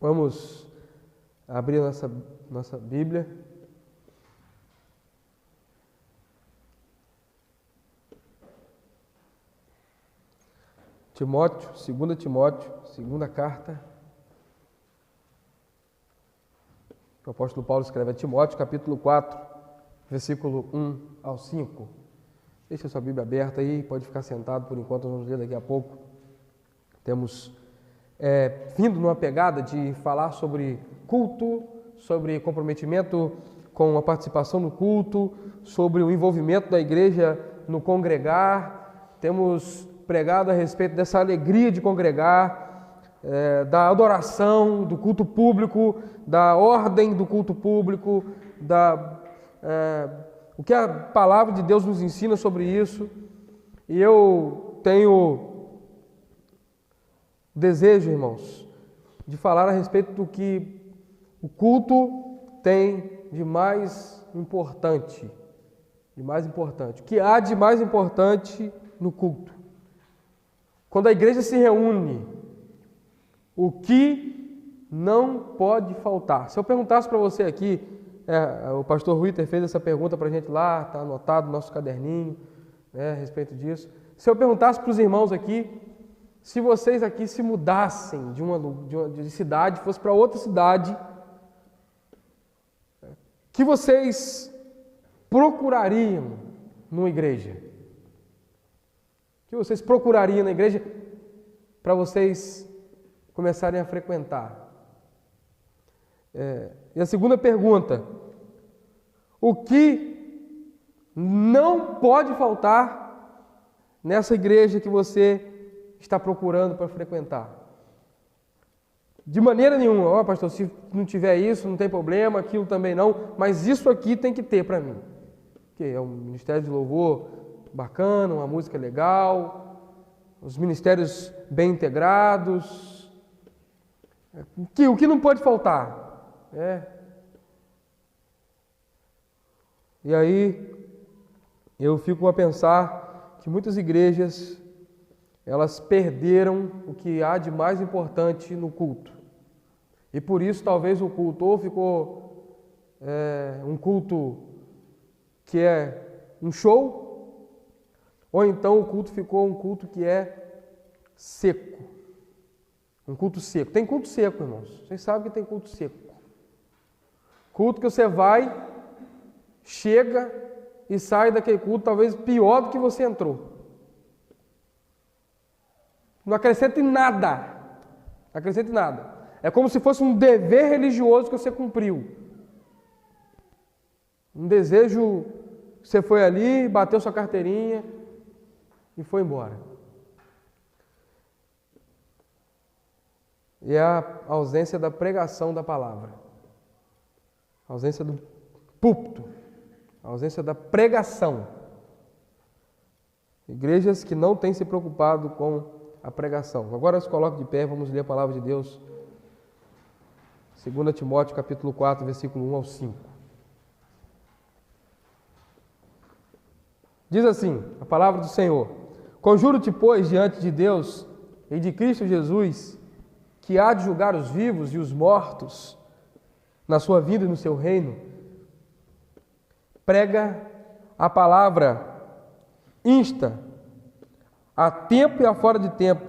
Vamos abrir nossa Bíblia. Timóteo, 2 Timóteo, segunda carta. O apóstolo Paulo escreve a Timóteo, capítulo 4, versículo 1 ao 5. Deixa a sua Bíblia aberta aí, pode ficar sentado por enquanto, nós vamos ler daqui a pouco. Temos vindo numa pegada de falar sobre culto, sobre comprometimento com a participação no culto, sobre o envolvimento da igreja no congregar. Temos pregado a respeito dessa alegria de congregar, da adoração, do culto público, da ordem do culto público, o que a palavra de Deus nos ensina sobre isso. E eu tenho desejo, irmãos, de falar a respeito do que o culto tem de mais importante. O que há de mais importante no culto? Quando a igreja se reúne, o que não pode faltar? Se eu perguntasse para você aqui, o pastor Ruiter fez essa pergunta para a gente lá, está anotado no nosso caderninho, a respeito disso. Se eu perguntasse para os irmãos aqui, se vocês aqui se mudassem de cidade, fosse para outra cidade, que vocês procurariam numa igreja? Que vocês procurariam na igreja para vocês começarem a frequentar? E a segunda pergunta: o que não pode faltar nessa igreja que você está procurando para frequentar? De maneira nenhuma, pastor, se não tiver isso, não tem problema, aquilo também não, mas isso aqui tem que ter para mim. Que é um ministério de louvor bacana, uma música legal, os ministérios bem integrados. O que não pode faltar? E aí eu fico a pensar que muitas igrejas, elas perderam o que há de mais importante no culto. E por isso talvez o culto ou ficou um culto que é um show, ou então o culto ficou um culto que é seco. Um culto seco. Tem culto seco, irmãos. Vocês sabem que tem culto seco. Culto que você vai, chega e sai daquele culto talvez pior do que você entrou. Não acrescenta em nada. Não acrescenta em nada. É como se fosse um dever religioso que você cumpriu. Um desejo, você foi ali, bateu sua carteirinha e foi embora. E a ausência da pregação da palavra. A ausência do púlpito. A ausência da pregação. Igrejas que não têm se preocupado com a pregação. Agora se coloque de pé, vamos ler a palavra de Deus. 2 Timóteo, capítulo 4, versículo 1 ao 5. Diz assim, a palavra do Senhor: Conjuro-te, pois, diante de Deus e de Cristo Jesus, que há de julgar os vivos e os mortos na sua vida e no seu reino, prega a palavra, insta, a tempo e a fora de tempo,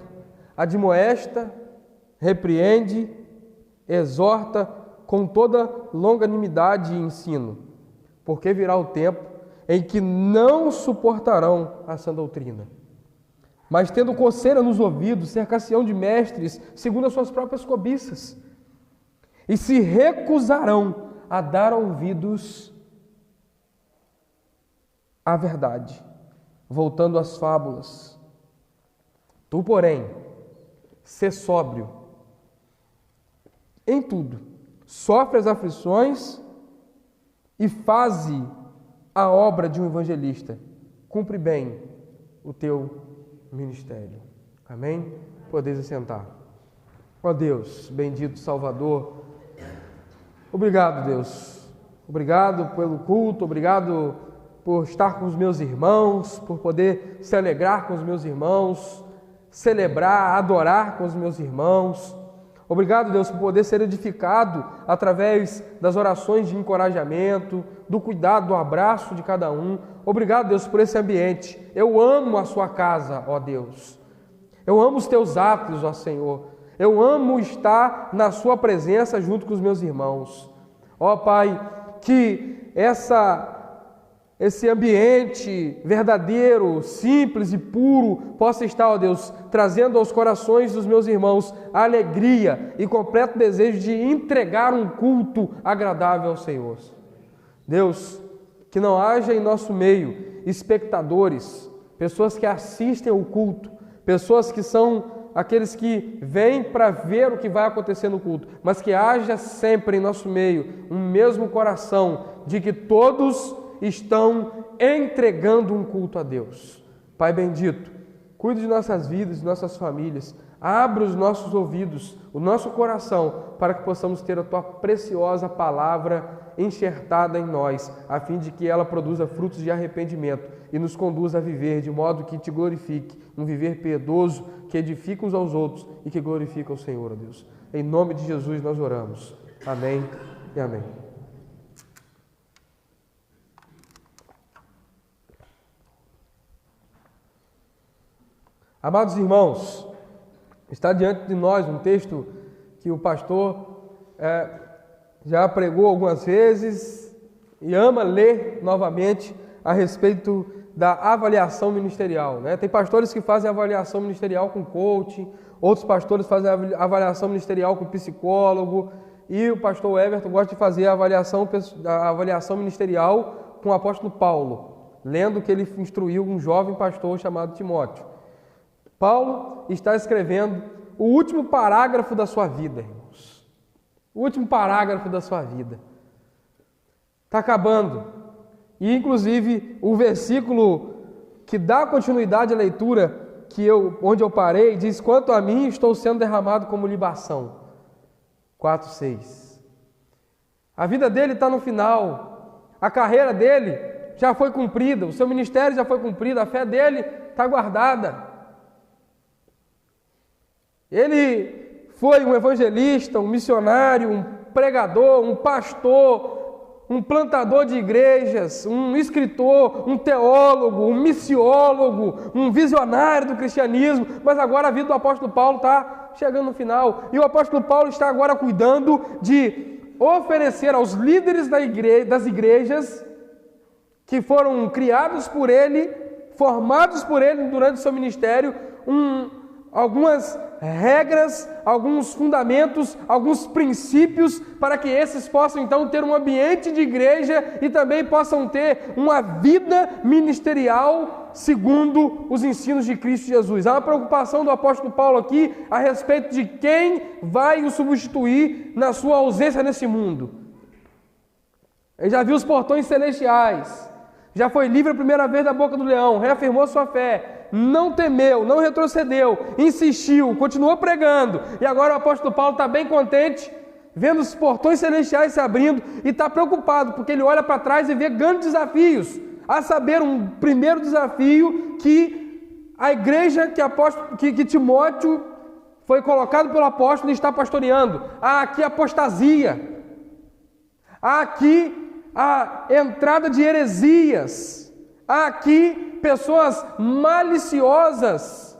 admoesta, repreende, exorta com toda longanimidade e ensino, porque virá o tempo em que não suportarão a sã doutrina, mas tendo coceira nos ouvidos, cercar-se-ão de mestres, segundo as suas próprias cobiças, e se recusarão a dar ouvidos à verdade, voltando às fábulas. Tu, porém, sê sóbrio em tudo, sofre as aflições e faze a obra de um evangelista, cumpre bem o teu ministério. Amém? Podeis assentar. Ó Deus, bendito Salvador, obrigado, Deus. Obrigado pelo culto, obrigado por estar com os meus irmãos, por poder se alegrar com os meus irmãos, celebrar, adorar com os meus irmãos. Obrigado, Deus, por poder ser edificado através das orações de encorajamento, do cuidado, do abraço de cada um. Obrigado, Deus, por esse ambiente. Eu amo a sua casa, ó Deus. Eu amo os teus atos, ó Senhor. Eu amo estar na sua presença junto com os meus irmãos. Ó Pai, que esse ambiente verdadeiro, simples e puro possa estar, ó Deus, trazendo aos corações dos meus irmãos alegria e completo desejo de entregar um culto agradável ao Senhor. Deus, que não haja em nosso meio espectadores, pessoas que assistem ao culto, pessoas que são aqueles que vêm para ver o que vai acontecer no culto, mas que haja sempre em nosso meio um mesmo coração de que todos estão entregando um culto a Deus. Pai bendito, cuide de nossas vidas, de nossas famílias, abra os nossos ouvidos, o nosso coração, para que possamos ter a Tua preciosa palavra enxertada em nós, a fim de que ela produza frutos de arrependimento e nos conduza a viver de modo que Te glorifique, um viver piedoso, que edifica uns aos outros e que glorifica o Senhor, ó Deus. Em nome de Jesus nós oramos. Amém e amém. Amados irmãos, está diante de nós um texto que o pastor já pregou algumas vezes e ama ler novamente a respeito da avaliação ministerial, né? Tem pastores que fazem avaliação ministerial com coaching, outros pastores fazem avaliação ministerial com psicólogo, e o pastor Everton gosta de fazer a avaliação ministerial com o apóstolo Paulo, lendo que ele instruiu um jovem pastor chamado Timóteo. Paulo está escrevendo o último parágrafo da sua vida, irmãos. O último parágrafo da sua vida. Está acabando. E, inclusive, o versículo que dá continuidade à leitura, onde eu parei, diz: quanto a mim, estou sendo derramado como libação. 4:6. A vida dele está no final. A carreira dele já foi cumprida. O seu ministério já foi cumprido. A fé dele está guardada. Ele foi um evangelista, um missionário, um pregador, um pastor, um plantador de igrejas, um escritor, um teólogo, um missiólogo, um visionário do cristianismo, mas agora a vida do apóstolo Paulo está chegando no final, e o apóstolo Paulo está agora cuidando de oferecer aos líderes das igrejas que foram criados por ele, formados por ele durante o seu ministério, algumas regras, alguns fundamentos, alguns princípios para que esses possam então ter um ambiente de igreja e também possam ter uma vida ministerial segundo os ensinos de Cristo Jesus. Há uma preocupação do apóstolo Paulo aqui a respeito de quem vai o substituir na sua ausência nesse mundo. Ele já viu os portões celestiais, já foi livre a primeira vez da boca do leão, reafirmou sua fé, não temeu, não retrocedeu, insistiu, continuou pregando, e agora o apóstolo Paulo está bem contente, vendo os portões celestiais se abrindo, e está preocupado, porque ele olha para trás e vê grandes desafios, a saber, um primeiro desafio que a igreja que Timóteo foi colocado pelo apóstolo e está pastoreando. Há aqui apostasia, há aqui a entrada de heresias, há aqui pessoas maliciosas,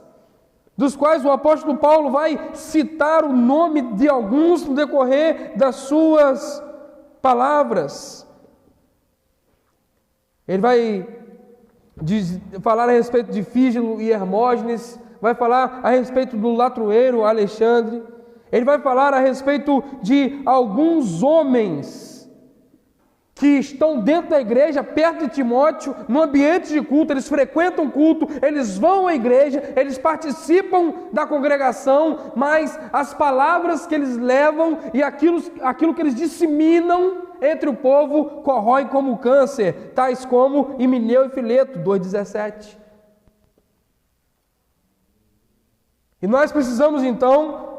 dos quais o apóstolo Paulo vai citar o nome de alguns no decorrer das suas palavras. Ele vai falar a respeito de Fígelo e Hermógenes, vai falar a respeito do latrueiro Alexandre, ele vai falar a respeito de alguns homens que estão dentro da igreja, perto de Timóteo, no ambiente de culto, eles frequentam culto, eles vão à igreja, eles participam da congregação, mas as palavras que eles levam e aquilo que eles disseminam entre o povo corrói como câncer, tais como Himeneu e Fileto, 2,17. E nós precisamos então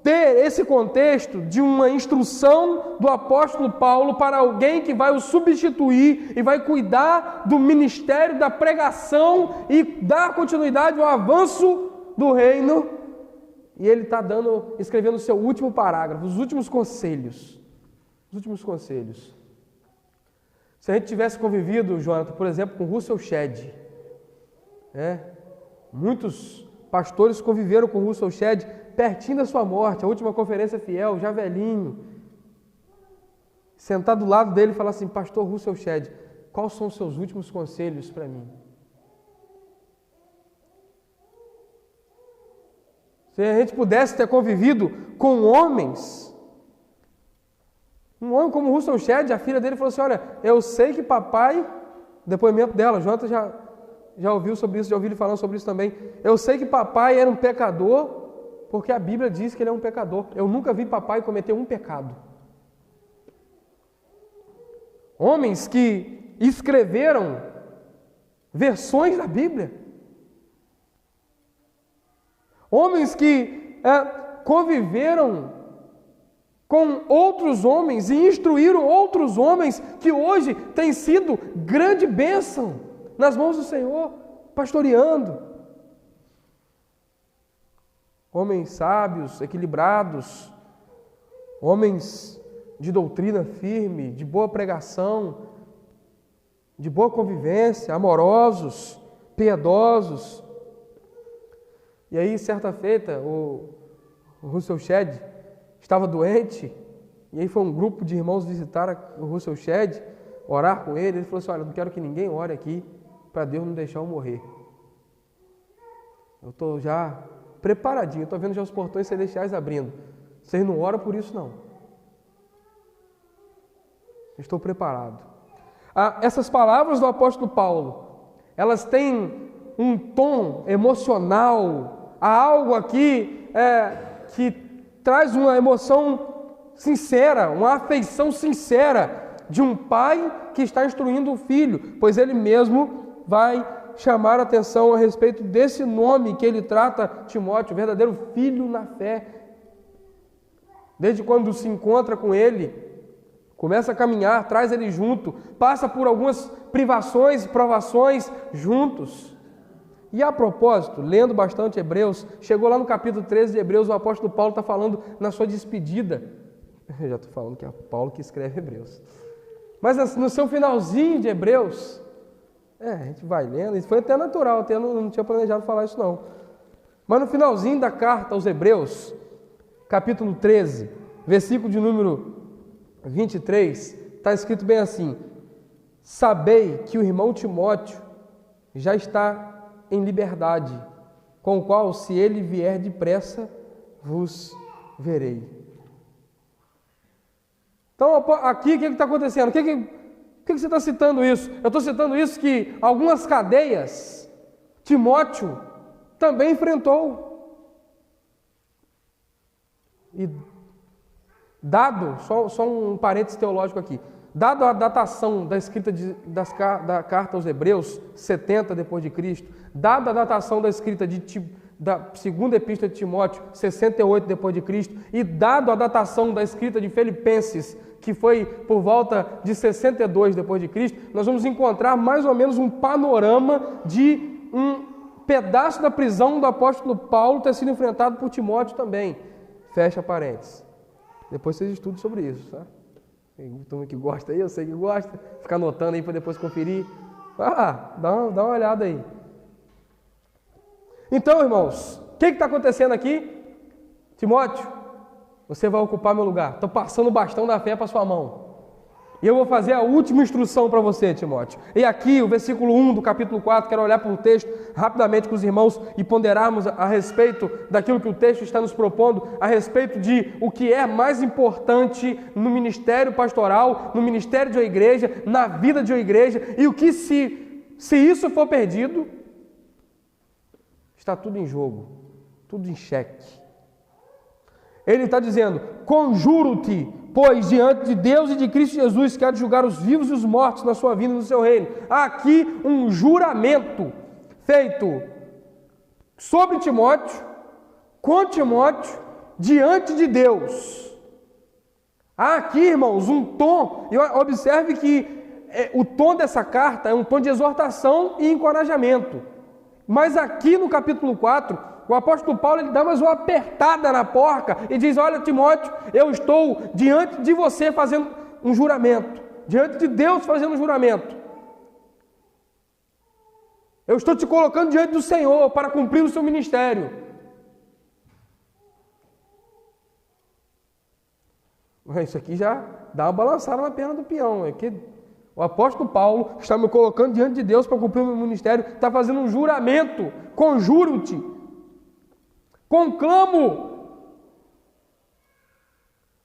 ter esse contexto de uma instrução do apóstolo Paulo para alguém que vai o substituir e vai cuidar do ministério da pregação e dar continuidade ao avanço do reino, e ele está escrevendo o seu último parágrafo, os últimos conselhos. Os últimos conselhos. Se a gente tivesse convivido, Jonathan, por exemplo, com Russell Shedd, muitos pastores conviveram com Russell Shedd pertinho da sua morte, a última conferência fiel, já velhinho, sentar do lado dele e falar assim: pastor Russell Shedd, quais são os seus últimos conselhos para mim? Se a gente pudesse ter convivido com homens, um homem como Russell Shedd, a filha dele falou assim: olha, eu sei que papai, depoimento dela, Jonathan já ouviu sobre isso, já ouviu ele falando sobre isso também, eu sei que papai era um pecador, porque a Bíblia diz que ele é um pecador. Eu nunca vi papai cometer um pecado. Homens que escreveram versões da Bíblia. Homens que conviveram com outros homens e instruíram outros homens que hoje têm sido grande bênção nas mãos do Senhor, pastoreando. Homens sábios, equilibrados, homens de doutrina firme, de boa pregação, de boa convivência, amorosos, piedosos. E aí, certa feita, o Russell Shedd estava doente, e aí foi um grupo de irmãos visitar o Russell Shedd, orar com ele. Ele falou assim: olha, eu não quero que ninguém ore aqui para Deus não deixar eu morrer. Eu estou já preparadinho, estou vendo já os portões celestiais abrindo. Vocês não oram por isso, não. Estou preparado. Essas palavras do apóstolo Paulo, elas têm um tom emocional, há algo aqui que traz uma emoção sincera, uma afeição sincera de um pai que está instruindo o filho, pois ele mesmo vai chamar a atenção a respeito desse nome que ele trata Timóteo, verdadeiro filho na fé. Desde quando se encontra com ele, começa a caminhar, traz ele junto, passa por algumas privações, provações juntos. E a propósito, lendo bastante Hebreus, chegou lá no capítulo 13 de Hebreus, o apóstolo Paulo está falando na sua despedida. Eu já estou falando que é Paulo que escreve Hebreus. Mas no seu finalzinho de Hebreus, a gente vai lendo, isso foi até natural, até não tinha planejado falar isso não. Mas no finalzinho da carta aos Hebreus, capítulo 13, versículo de número 23, está escrito bem assim: sabei que o irmão Timóteo já está em liberdade, com o qual, se ele vier depressa, vos verei. Então, aqui, o que está acontecendo? Por que você está citando isso? Eu estou citando isso que algumas cadeias Timóteo também enfrentou. E dado, só um parênteses teológico aqui, dado a datação da escrita da carta aos Hebreus, 70 depois de Cristo, dado a datação da escrita da segunda epístola de Timóteo, 68 depois de Cristo, e dado a datação da escrita de Filipenses, que foi por volta de 62 depois de Cristo, nós vamos encontrar mais ou menos um panorama de um pedaço da prisão do apóstolo Paulo ter sido enfrentado por Timóteo também. Fecha parênteses. Depois vocês estudam sobre isso, tá? Tem turma que gosta aí, eu sei que gosta, fica anotando aí para depois conferir. Dá uma olhada aí. Então, irmãos, o que está acontecendo aqui? Timóteo, você vai ocupar meu lugar. Estou passando o bastão da fé para sua mão. E eu vou fazer a última instrução para você, Timóteo. E aqui, o versículo 1 do capítulo 4, quero olhar para o texto rapidamente com os irmãos e ponderarmos a respeito daquilo que o texto está nos propondo, a respeito de o que é mais importante no ministério pastoral, no ministério de uma igreja, na vida de uma igreja, e o que se isso for perdido, está tudo em jogo, tudo em xeque. Ele está dizendo: conjuro-te, pois, diante de Deus e de Cristo Jesus, que há de julgar os vivos e os mortos na sua vinda e no seu reino. Há aqui um juramento feito sobre Timóteo, com Timóteo, diante de Deus. Há aqui, irmãos, um tom, e observe que o tom dessa carta é um tom de exortação e encorajamento. Mas aqui no capítulo 4, O apóstolo Paulo, ele dá mais uma apertada na porca e diz: olha, Timóteo, eu estou diante de você fazendo um juramento, diante de Deus fazendo um juramento. Eu estou te colocando diante do Senhor para cumprir o seu ministério. Isso aqui já dá uma balançada na perna do peão. É que o apóstolo Paulo está me colocando diante de Deus para cumprir o meu ministério, está fazendo um juramento, conjuro-te, conclamo.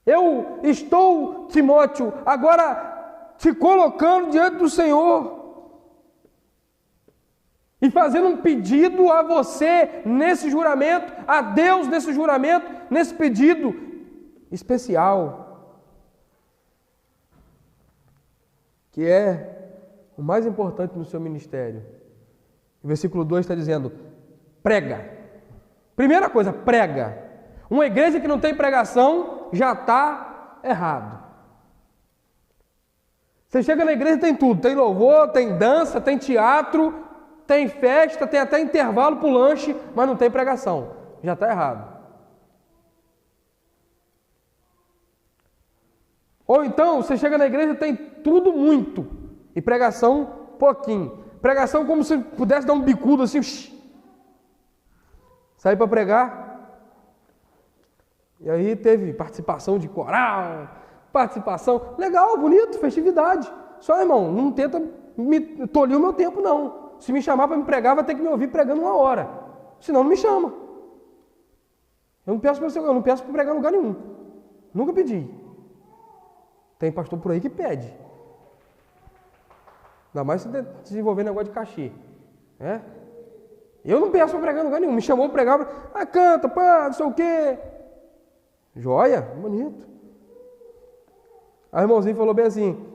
Eu estou, Timóteo, agora te colocando diante do Senhor e fazendo um pedido a você nesse juramento, a Deus nesse juramento, nesse pedido especial, que é o mais importante no seu ministério. O versículo 2 está dizendo: prega. Primeira coisa, prega. Uma igreja que não tem pregação já está errado. Você chega na igreja e tem tudo, tem louvor, tem dança, tem teatro, tem festa, tem até intervalo para o lanche, mas não tem pregação. Já está errado. Ou então, você chega na igreja e tem tudo muito, e pregação pouquinho. Pregação como se pudesse dar um bicudo assim, sair para pregar. E aí teve participação de coral, participação, legal, bonito, festividade. Só, irmão, não tenta me tolir o meu tempo, não. Se me chamar para me pregar, vai ter que me ouvir pregando 1 hora. Senão não me chama. Eu não peço para pregar em lugar nenhum. Nunca pedi. Tem pastor por aí que pede. Ainda mais se desenvolver negócio de cachê. É? Eu não peço para pregar em lugar nenhum. Me chamou para pregar, canta, pá, não sei o quê. Joia, bonito. Aí o irmãozinho falou bem assim: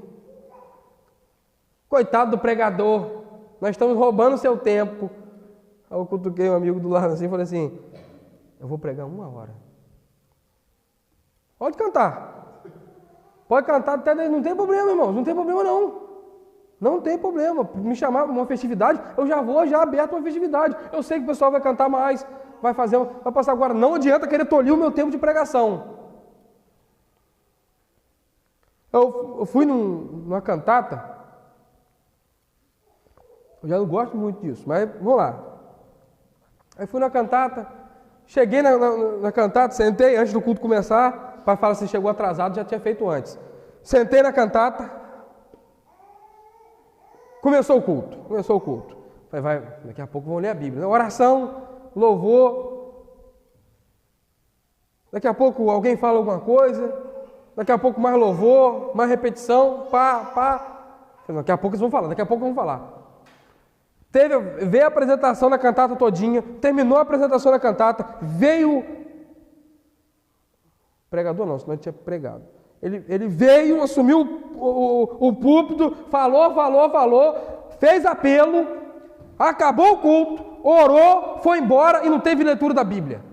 coitado do pregador, nós estamos roubando o seu tempo. Aí eu cutuquei um amigo do lado assim e falei assim: eu vou pregar 1 hora. Pode cantar. Pode cantar até, não tem problema, irmãos, não tem problema não. Não tem problema. Me chamar para uma festividade, eu já vou aberto uma festividade. Eu sei que o pessoal vai cantar mais, vai passar agora. Não adianta querer tolir o meu tempo de pregação. Eu fui numa cantata, eu já não gosto muito disso, mas vamos lá. Aí fui na cantata, cheguei na cantata, sentei antes do culto começar. O pai fala assim: chegou atrasado, já tinha feito antes. Sentei na cantata, começou o culto. Falei, daqui a pouco vão ler a Bíblia. Oração, louvor. Daqui a pouco alguém fala alguma coisa. Daqui a pouco mais louvor, mais repetição. Daqui a pouco eles vão falar. Veio a apresentação da cantata todinha, terminou a apresentação da cantata, veio... Pregador não, senão ele tinha pregado. Ele veio, assumiu o púlpito, falou, fez apelo, acabou o culto, orou, foi embora e não teve leitura da Bíblia.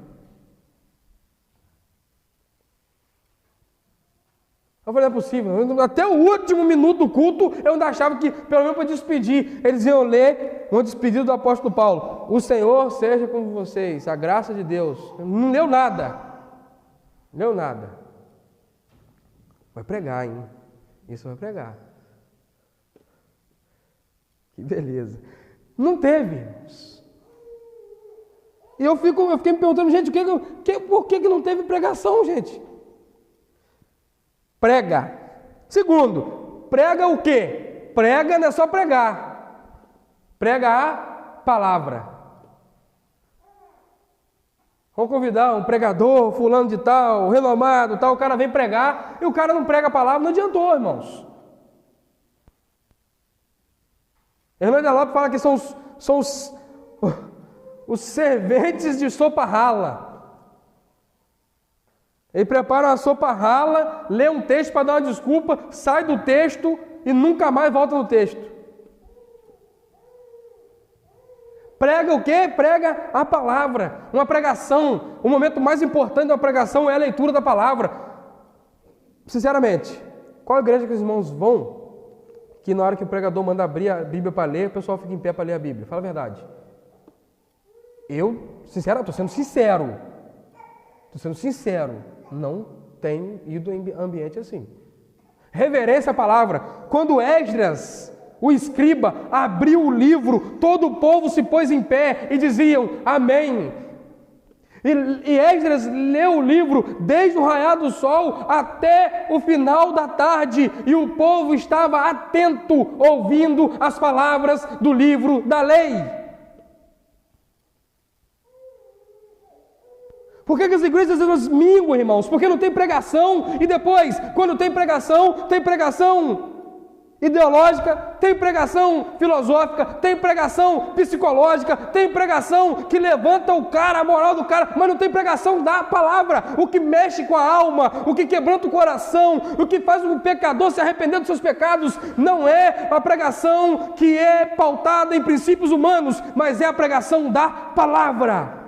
Eu falei, não é possível. Até o último minuto do culto, eu ainda achava que, pelo menos para despedir, eles iam ler uma despedida do apóstolo Paulo. O Senhor seja com vocês, a graça de Deus. Não leu nada. Vai pregar, hein? Isso vai pregar. Que beleza. Não teve. E eu fiquei me perguntando, gente, por que não teve pregação, gente? Prega. Segundo, prega o quê? Prega não é só pregar. Prega a palavra. Vamos convidar um pregador, fulano de tal, renomado, tal, o cara vem pregar e o cara não prega a palavra, não adiantou, irmãos. Hernandes Lopes fala que são os serventes de sopa rala. Ele prepara uma sopa rala, lê um texto para dar uma desculpa, sai do texto e nunca mais volta no texto. Prega o quê? Prega a palavra. Uma pregação, o momento mais importante da pregação é a leitura da palavra. Sinceramente, qual igreja que os irmãos vão que na hora que o pregador manda abrir a Bíblia para ler, o pessoal fica em pé para ler a Bíblia? Fala a verdade. estou sendo sincero. Não tenho ido em ambiente assim. Reverência à palavra. Quando Esdras, o escriba, abriu o livro, todo o povo se pôs em pé e diziam amém. E Esdras leu o livro desde o raiar do sol até o final da tarde, e o povo estava atento, ouvindo as palavras do livro da lei. Por que as igrejas elas minguam, irmãos? Porque não tem pregação, e depois, quando tem pregação ideológica, tem pregação filosófica, tem pregação psicológica, tem pregação que levanta o cara, a moral do cara, mas não tem pregação da palavra, o que mexe com a alma, o que quebranta o coração, o que faz o pecador se arrepender dos seus pecados. Não é a pregação que é pautada em princípios humanos, mas é a pregação da palavra.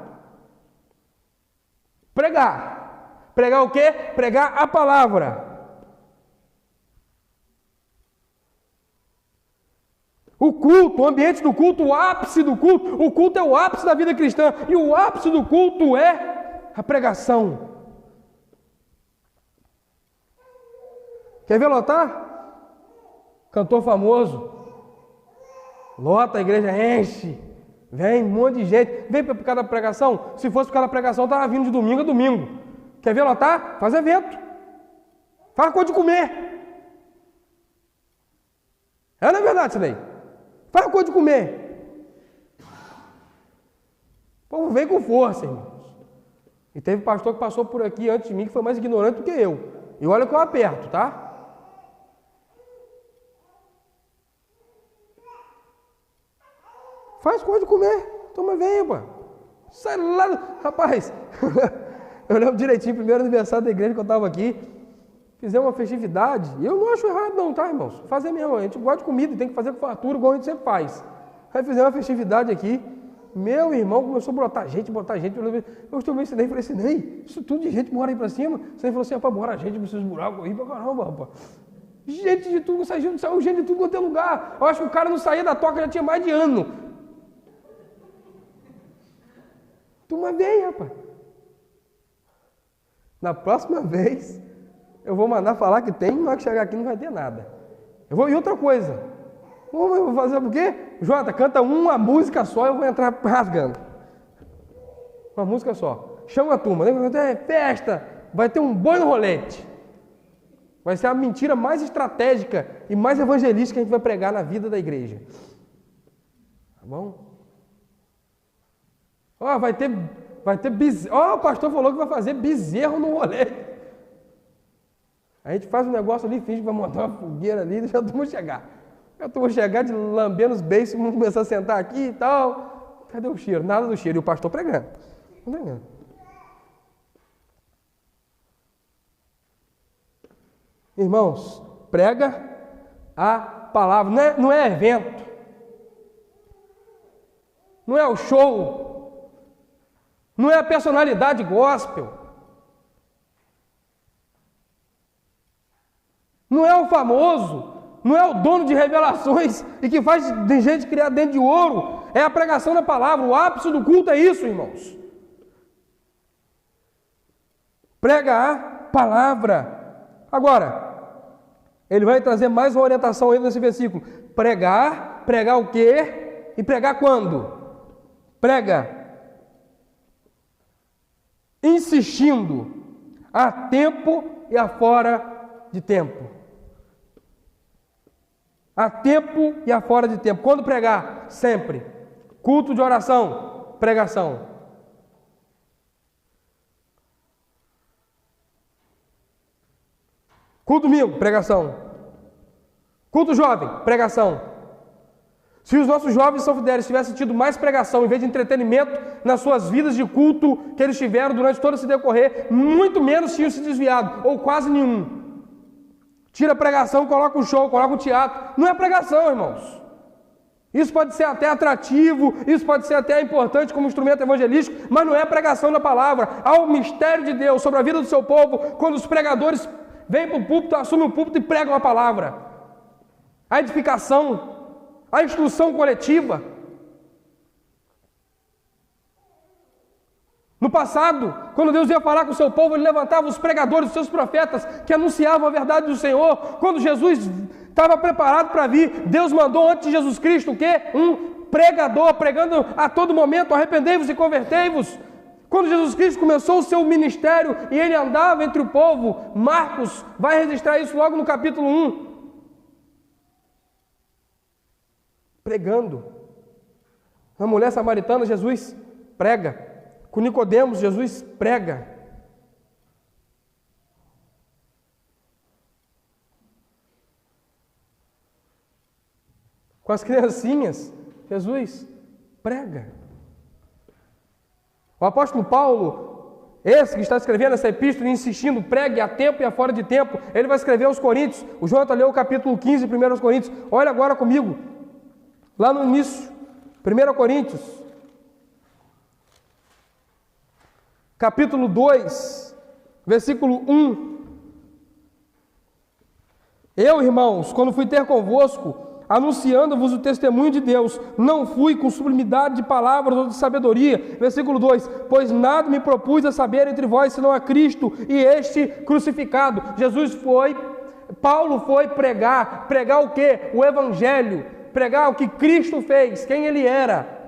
Pregar o quê? Pregar a palavra. O culto, o ambiente do culto, o ápice do culto. O culto é o ápice da vida cristã. E o ápice do culto é a pregação. Quer ver lotar? Cantor famoso. Lota, a igreja enche. Vem um monte de gente. Vem por causa da pregação? Se fosse por causa da pregação, estava vindo de domingo a domingo. Quer ver lotar? Faz evento. Faz coisa de comer. É, não é verdade isso daí? Faz coisa de comer. O povo vem com força, irmãos. E teve pastor que passou por aqui antes de mim, que foi mais ignorante do que eu. E olha que eu aperto, tá? Faz coisa de comer. Toma, venha, pô. Sai lá. Rapaz, eu lembro direitinho, primeiro aniversário da igreja que eu estava aqui. Fizemos uma festividade, e eu não acho errado não, tá, irmãos? Fazer mesmo, a gente gosta de comida, tem que fazer com fartura, igual a gente sempre faz. Aí fizemos uma festividade aqui, meu irmão começou a botar gente, eu estou meio ensinei, falei assim, Ney, isso tudo de gente mora aí pra cima. Você falou assim, rapaz, bora gente, precisa buraco, corri pra caramba, rapaz. Gente de tudo, saiu gente de tudo quanto é lugar. Eu acho que o cara não saía da toca, já tinha mais de ano. Turma veio, rapaz. Na próxima vez, eu vou mandar falar que tem, na hora que chegar aqui não vai ter nada. E outra coisa, eu vou fazer o quê? Jota, canta uma música só, eu vou entrar rasgando. Uma música só. Chama a turma, né? Festa, vai ter um boi no rolete. Vai ser a mentira mais estratégica e mais evangelística que a gente vai pregar na vida da igreja. Tá bom? Ó, vai ter bezerro. Ó, o pastor falou que vai fazer bezerro no rolete. A gente faz um negócio ali, finge que vai montar uma fogueira ali e deixa a turma chegar. A turma chegar de lambendo os beiços, vamos começar a sentar aqui e tal. Cadê o cheiro? Nada do cheiro. E o pastor pregando. Irmãos, prega a palavra. Não é evento. Não é o show. Não é a personalidade gospel. Não é o famoso, não é o dono de revelações e que faz de gente criar dentro de ouro. É a pregação da palavra. O ápice do culto é isso, irmãos. Prega a palavra. Agora, ele vai trazer mais uma orientação ainda nesse versículo. Pregar o quê? E pregar quando? Prega insistindo a tempo e a fora de tempo. A tempo e a fora de tempo. Quando pregar? Sempre. Culto de oração, pregação. Culto domingo, pregação. Culto jovem, pregação. Se os nossos jovens São Fidélis tivessem tido mais pregação em vez de entretenimento nas suas vidas de culto que eles tiveram durante todo esse decorrer, muito menos tinham se desviado, ou quase nenhum. Tira a pregação, coloca o show, coloca o teatro. Não é pregação, irmãos. Isso pode ser até atrativo, isso pode ser até importante como instrumento evangelístico, mas não é pregação da palavra. Há o mistério de Deus sobre a vida do seu povo, quando os pregadores vêm para o púlpito, assumem o púlpito e pregam a palavra. A edificação, a instrução coletiva. No passado, quando Deus ia falar com o seu povo, Ele levantava os pregadores, os seus profetas, que anunciavam a verdade do Senhor. Quando Jesus estava preparado para vir, Deus mandou antes de Jesus Cristo o quê? Um pregador, pregando a todo momento: arrependei-vos e convertei-vos. Quando Jesus Cristo começou o seu ministério e Ele andava entre o povo, Marcos vai registrar isso logo no capítulo 1. Pregando. A mulher samaritana, Jesus prega. Com Nicodemos, Jesus prega. Com as criancinhas, Jesus prega. O apóstolo Paulo, esse que está escrevendo essa epístola, insistindo, pregue a tempo e a fora de tempo, ele vai escrever aos Coríntios. O Jonathan leu o capítulo 15, 1 Coríntios. Olha agora comigo, lá no início, 1 Coríntios. Capítulo 2, versículo 1. Eu, irmãos, quando fui ter convosco, anunciando-vos o testemunho de Deus, não fui com sublimidade de palavras ou de sabedoria. Versículo 2. Pois nada me propus a saber entre vós, senão a Cristo e este crucificado. Paulo foi pregar o quê? O Evangelho, pregar o que Cristo fez, quem Ele era.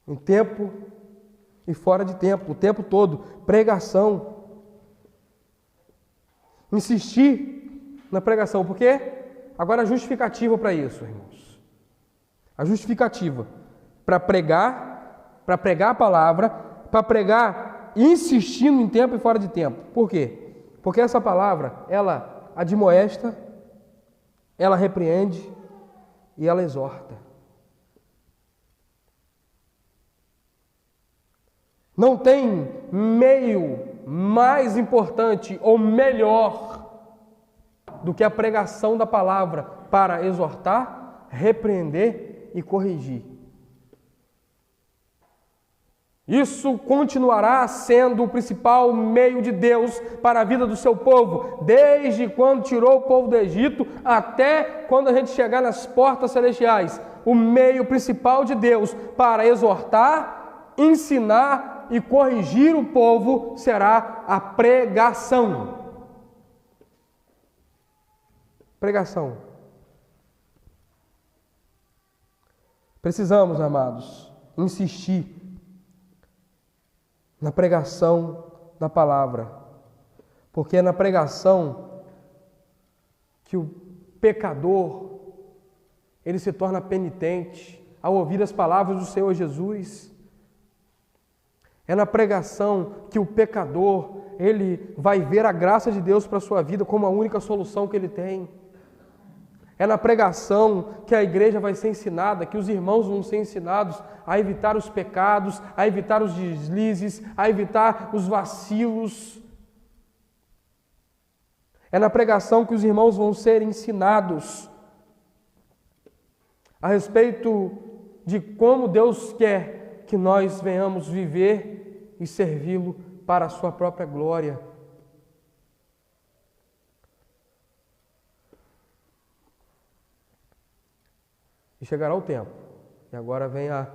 Em tempo e fora de tempo, o tempo todo, pregação. Insistir na pregação, por quê? Agora a justificativa para isso, irmãos. A justificativa para pregar a palavra, para pregar insistindo em tempo e fora de tempo. Por quê? Porque essa palavra, ela admoesta, ela repreende e ela exorta. Não tem meio mais importante ou melhor do que a pregação da palavra para exortar, repreender e corrigir. Isso continuará sendo o principal meio de Deus para a vida do seu povo, desde quando tirou o povo do Egito até quando a gente chegar nas portas celestiais. O meio principal de Deus para exortar, ensinar e corrigir o povo será a pregação. Pregação. Precisamos, amados, insistir na pregação da palavra, porque é na pregação que o pecador ele se torna penitente ao ouvir as palavras do Senhor Jesus. É na pregação que o pecador, ele vai ver a graça de Deus para a sua vida como a única solução que ele tem. É na pregação que a igreja vai ser ensinada, que os irmãos vão ser ensinados a evitar os pecados, a evitar os deslizes, a evitar os vacilos. É na pregação que os irmãos vão ser ensinados a respeito de como Deus quer que nós venhamos viver e servi-lo para a sua própria glória. E chegará o tempo, e agora vem a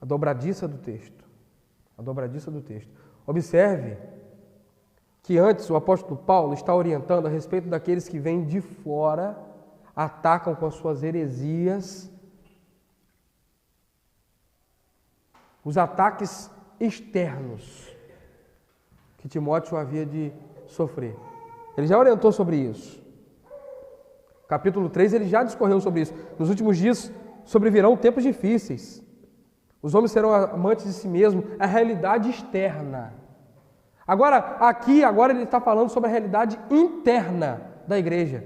dobradiça do texto. A dobradiça do texto. Observe que antes o apóstolo Paulo está orientando a respeito daqueles que vêm de fora, atacam com as suas heresias, os ataques externos que Timóteo havia de sofrer. Ele já orientou sobre isso. Capítulo 3, ele já discorreu sobre isso. Nos últimos dias sobrevirão tempos difíceis. Os homens serão amantes de si mesmos, a realidade externa. Agora ele está falando sobre a realidade interna da igreja.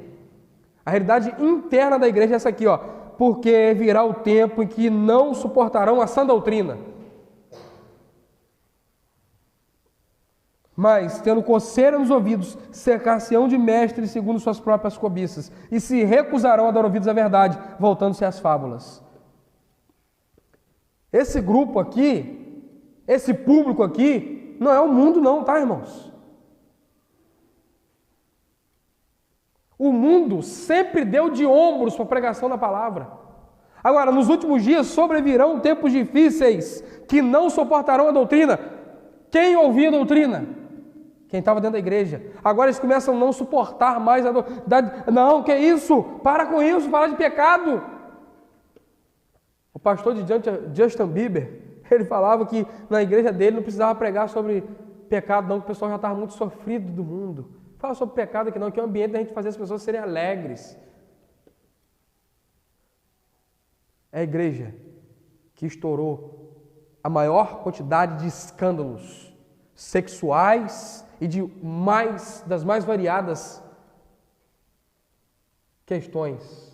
A realidade interna da igreja é essa aqui, ó. Porque virá o tempo em que não suportarão a sã doutrina. Mas, tendo coceira nos ouvidos, cercar-se-ão de mestres segundo suas próprias cobiças, e se recusarão a dar ouvidos à verdade, voltando-se às fábulas. Esse grupo aqui, esse público aqui, não é o mundo não, tá, irmãos? O mundo sempre deu de ombros para a pregação da palavra. Agora, nos últimos dias sobrevirão tempos difíceis que não suportarão a doutrina. Quem ouvia a doutrina? Quem estava dentro da igreja. Agora eles começam a não suportar mais a doutrina. Não, que isso? Para com isso, fala de pecado. O pastor de Justin Bieber, ele falava que na igreja dele não precisava pregar sobre pecado não, que o pessoal já estava muito sofrido do mundo. Fala sobre pecado aqui não, que é o ambiente da gente fazer as pessoas serem alegres. É a igreja que estourou a maior quantidade de escândalos sexuais e das mais variadas questões.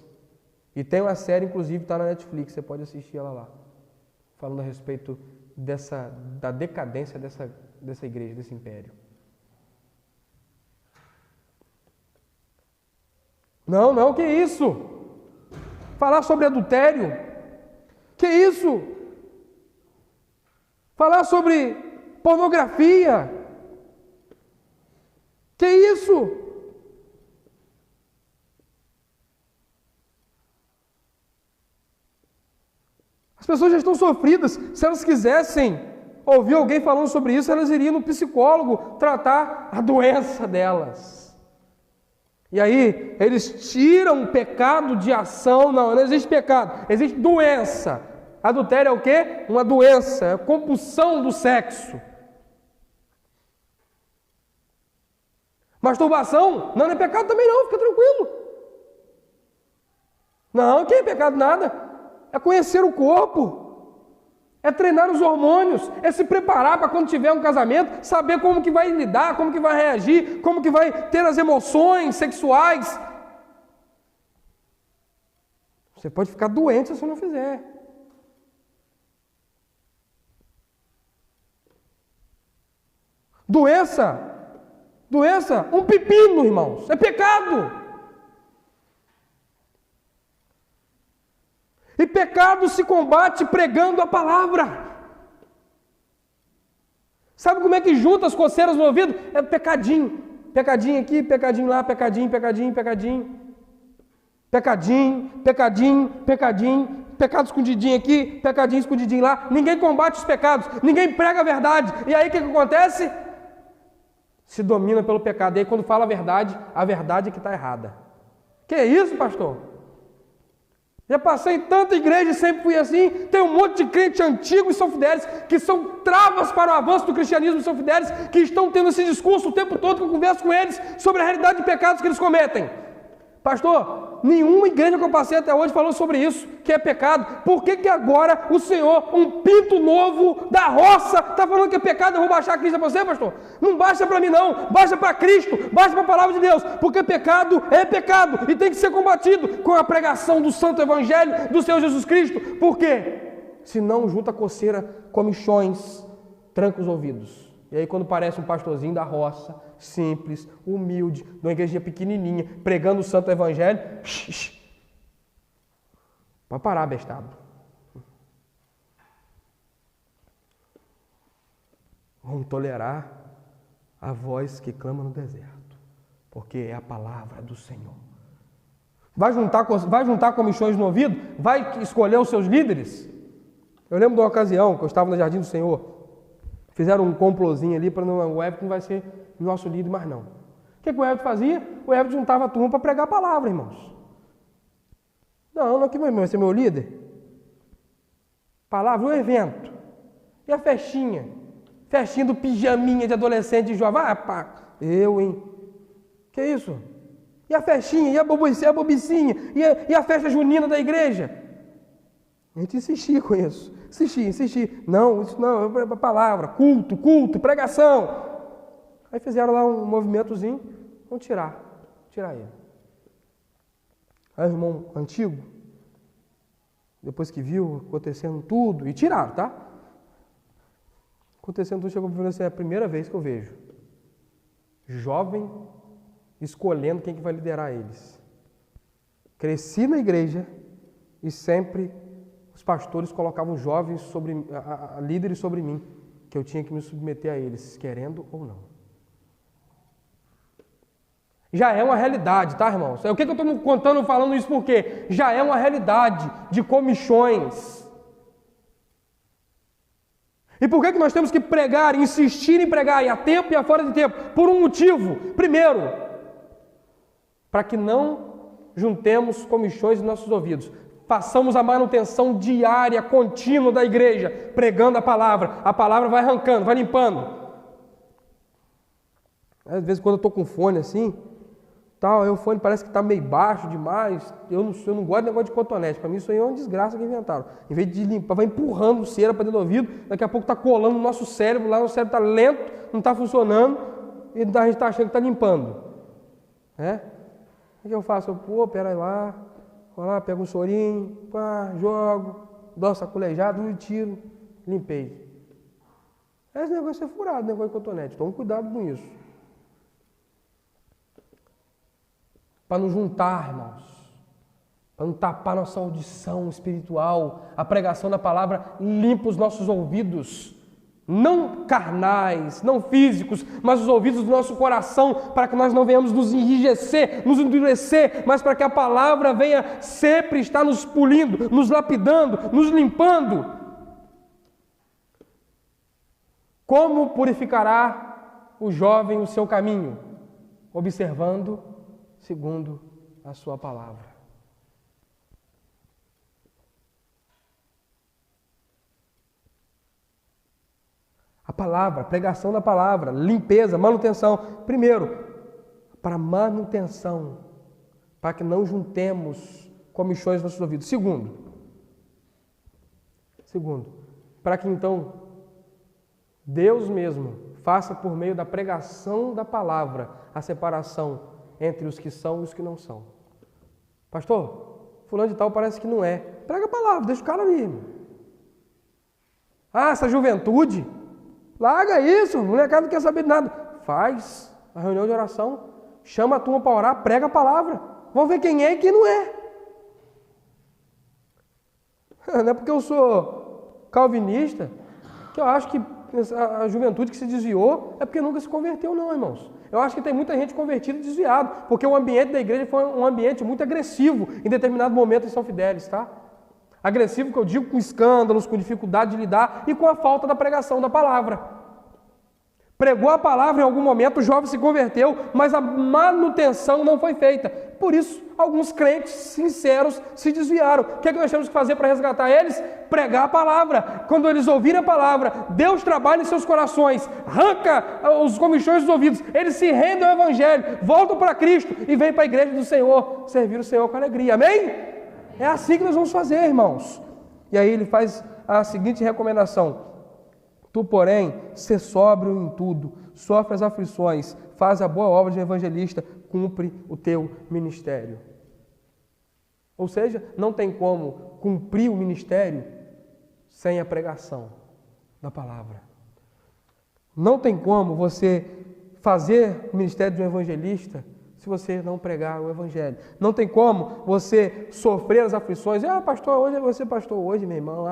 E tem uma série, inclusive, está na Netflix, você pode assistir ela lá, falando a respeito da decadência dessa igreja, desse império. Não, que isso? Falar sobre adultério? Que isso? Falar sobre pornografia? Que isso? As pessoas já estão sofridas. Se elas quisessem ouvir alguém falando sobre isso, elas iriam no psicólogo tratar a doença delas. E aí, eles tiram o pecado de ação. Não existe pecado, existe doença. Adultério é o quê? Uma doença, é a compulsão do sexo. Masturbação? Não é pecado também não, fica tranquilo. Não, que é pecado nada. É conhecer o corpo. É treinar os hormônios. É se preparar para quando tiver um casamento, saber como que vai lidar, como que vai reagir, como que vai ter as emoções sexuais. Você pode ficar doente se você não fizer. Doença, um pepino, irmãos, é pecado. E pecado se combate pregando a palavra. Sabe como é que junta as coceiras no ouvido? É pecadinho. Pecadinho aqui, pecadinho lá, pecadinho. Pecado escondidinho aqui, pecadinho escondidinho lá. Ninguém combate os pecados, ninguém prega a verdade. E aí o que acontece? Se domina pelo pecado. E aí quando fala a verdade é que está errada. Que é isso, pastor? Já passei em tanta igreja e sempre fui assim. Tem um monte de crente antigo e são fidelis, que são travas para o avanço do cristianismo e são fidelis, que estão tendo esse discurso o tempo todo que eu converso com eles sobre a realidade de pecados que eles cometem. Pastor, nenhuma igreja que eu passei até hoje falou sobre isso, que é pecado. Por que agora o Senhor, um pinto novo da roça, está falando que é pecado? Eu vou baixar a Cristo para você, pastor? Não baixa para mim não, baixa para Cristo, baixa para a palavra de Deus, porque pecado é pecado e tem que ser combatido com a pregação do santo evangelho do Senhor Jesus Cristo. Por quê? Se não, junta coceira, comichões, tranca os ouvidos. E aí quando parece um pastorzinho da roça, simples, humilde, de uma igreja pequenininha, pregando o santo evangelho, pode parar, bestado. Vamos tolerar a voz que clama no deserto, porque é a palavra do Senhor. Vai juntar comichões no ouvido? Vai escolher os seus líderes? Eu lembro de uma ocasião que eu estava no Jardim do Senhor. Fizeram um complôzinho ali para o Everton não vai ser nosso líder mais não. O que o Everton fazia? O Everton juntava a turma para pregar a palavra, irmãos. Não que vai ser meu líder. Palavra, o evento. E a festinha? Festinha do pijaminha de adolescente e jovem. Hein? Que isso? E a festinha? E a bobicinha? E a festa junina da igreja? A gente insistia com isso. Insistir. Não, isso não, é palavra, culto, pregação. Aí fizeram lá um movimentozinho, vamos tirar ele. Aí o irmão antigo, depois que viu acontecendo tudo, e tiraram, tá? Acontecendo tudo, chegou para mim assim, é a primeira vez que eu vejo jovem escolhendo quem que vai liderar eles. Cresci na igreja e sempre os pastores colocavam jovens líderes sobre mim, que eu tinha que me submeter a eles, querendo ou não. Já é uma realidade, tá, irmãos? O que eu estou contando, falando isso por quê? Já é uma realidade de comichões. E por que nós temos que pregar, insistir em pregar, e a tempo e a fora de tempo? Por um motivo. Primeiro, para que não juntemos comichões em nossos ouvidos. Façamos a manutenção diária, contínua da igreja, pregando a palavra vai arrancando, vai limpando. Às vezes quando eu estou com fone assim, tal, aí o fone parece que está meio baixo demais, eu não gosto de negócio de cotonete, para mim isso aí é uma desgraça que inventaram. Em vez de limpar, vai empurrando cera para dentro do ouvido, daqui a pouco está colando no nosso cérebro, lá o cérebro está lento, não está funcionando, e a gente está achando que está limpando. O que eu faço? Pera lá, vou lá, pego um sorinho, jogo, dou uma sacolejada, e tiro, limpei. Esse negócio é furado, negócio de cotonete, toma cuidado com isso. Para não juntar, irmãos, para não tapar nossa audição espiritual, a pregação da palavra limpa os nossos ouvidos, não carnais, não físicos, mas os ouvidos do nosso coração, para que nós não venhamos nos enrijecer, nos endurecer, mas para que a palavra venha sempre estar nos polindo, nos lapidando, nos limpando. Como purificará o jovem o seu caminho? Observando segundo a sua palavra. A palavra, pregação da palavra, limpeza, manutenção. Primeiro, para manutenção, para que não juntemos comichões nos nossos ouvidos. Segundo, para que então Deus mesmo faça por meio da pregação da palavra a separação entre os que são e os que não são. Pastor, fulano de tal parece que não é. Prega a palavra, deixa o cara ali. Irmão. Essa juventude, larga isso, o molecada não quer saber de nada. Faz a reunião de oração, chama a turma para orar, prega a palavra. Vamos ver quem é e quem não é. Não é porque eu sou calvinista que eu acho que a juventude que se desviou é porque nunca se converteu, não, irmãos. Eu acho que tem muita gente convertida e desviada, porque o ambiente da igreja foi um ambiente muito agressivo em determinado momento em São Fidélis, tá? Agressivo que eu digo com escândalos, com dificuldade de lidar e com a falta da pregação da palavra. Pregou a palavra em algum momento, o jovem se converteu, mas a manutenção não foi feita. Por isso, alguns crentes sinceros se desviaram. O que é que nós temos que fazer para resgatar eles? Pregar a palavra. Quando eles ouvirem a palavra, Deus trabalha em seus corações, arranca os comichões dos ouvidos, eles se rendem ao Evangelho, voltam para Cristo e vêm para a igreja do Senhor, servir o Senhor com alegria. Amém? É assim que nós vamos fazer, irmãos. E aí ele faz a seguinte recomendação: tu, porém, sê sóbrio em tudo, sofre as aflições, faz a boa obra de evangelista, cumpre o teu ministério. Ou seja, não tem como cumprir o ministério sem a pregação da palavra. Não tem como você fazer o ministério de um evangelista se você não pregar o evangelho. Não tem como você sofrer as aflições. Pastor, hoje você pastor hoje, meu irmão.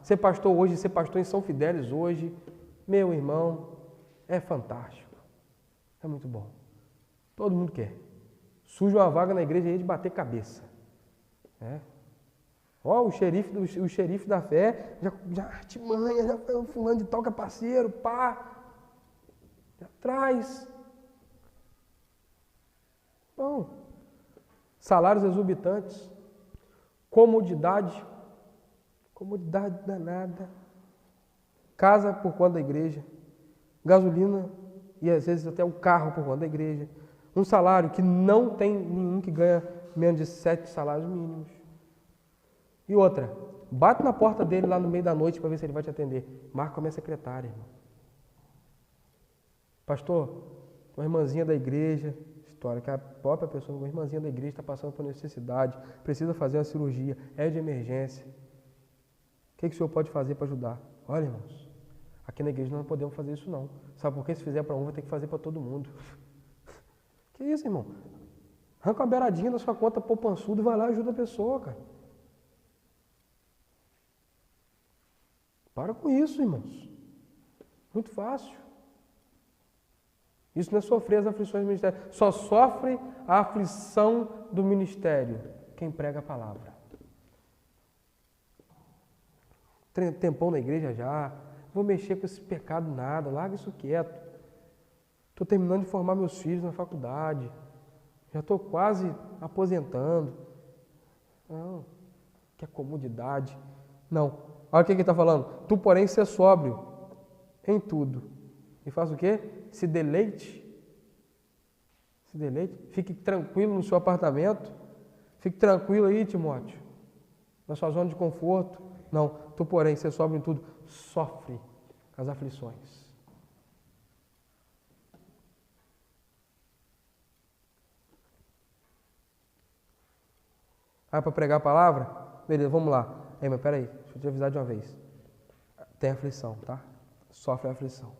Ser pastor hoje, ser pastor em São Fidélis hoje, meu irmão, é fantástico. É muito bom. Todo mundo quer. Surge uma vaga na igreja aí de bater cabeça. O xerife da fé, já artimanha, já foi o fulano de tal que é parceiro, já traz. Bom, salários exorbitantes, comodidade danada, casa por conta da igreja, gasolina e às vezes até o carro por conta da igreja, um salário que não tem nenhum que ganha menos de 7 salários mínimos. E outra, bate na porta dele lá no meio da noite para ver se ele vai te atender. Marca a minha secretária, irmão. Pastor, uma irmãzinha da igreja, história que a própria pessoa, uma irmãzinha da igreja está passando por necessidade, precisa fazer uma cirurgia, é de emergência. O que o senhor pode fazer para ajudar? Olha, irmãos, aqui na igreja nós não podemos fazer isso não. Sabe por quê? Se fizer para um, vai ter que fazer para todo mundo. Que isso, irmão? Arranca uma beiradinha da sua conta poupançuda e vai lá e ajuda a pessoa, cara. Para com isso, irmãos. Muito fácil. Isso não é sofrer as aflições do ministério. Só sofre a aflição do ministério quem prega a palavra. Tempão na igreja já, vou mexer com esse pecado nada, larga isso quieto. Estou terminando de formar meus filhos na faculdade, já estou quase aposentando. Não, que é comodidade. Não, olha o que ele está falando. Tu, porém, ser sóbrio em tudo. E faz o quê? Se deleite. Se deleite. Fique tranquilo no seu apartamento. Fique tranquilo aí, Timóteo, na sua zona de conforto. Não, tu, porém, ser sóbrio em tudo, sofre as aflições. Ah, para pregar a palavra? Beleza, vamos lá. Mas peraí, deixa eu te avisar de uma vez. Tem aflição, tá? Sofre a aflição.